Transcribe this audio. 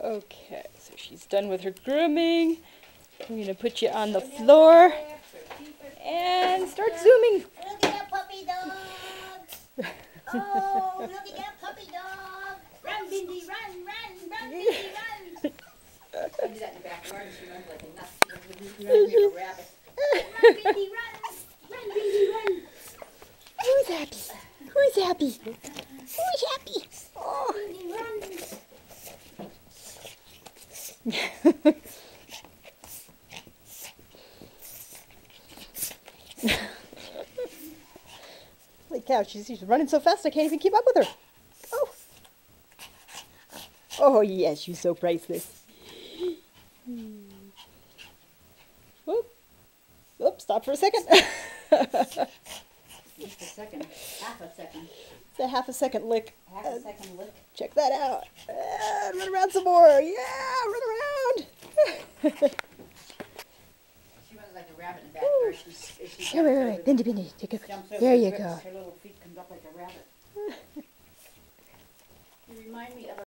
Okay, so she's done with her grooming. I'm going to put you on the floor and start zooming. Look at that puppy dog. Oh, look at that puppy dog. Run, Bindi, run, run, run, Bindi, run. I did that in the backyard and she runs like a nut. She runs like a rabbit. Run, Bindi, run. Run, Bindi, run. Who's happy? Who's happy? Who's happy? Oh. Bindi, run. Holy cow, she's running so fast I can't even keep up with her. Oh. Oh yes, you're so priceless. Whoop. Whoop, stop for a second. Just a second. Half a second. It's a half a second lick. Half a second lick. Check that out. Run around some more. Yeah, run around. She runs like a rabbit in the backyard. She Wait. Bindi, take a. jumps over There the you bricks. go. Her little feet comes up like a rabbit. You remind me of a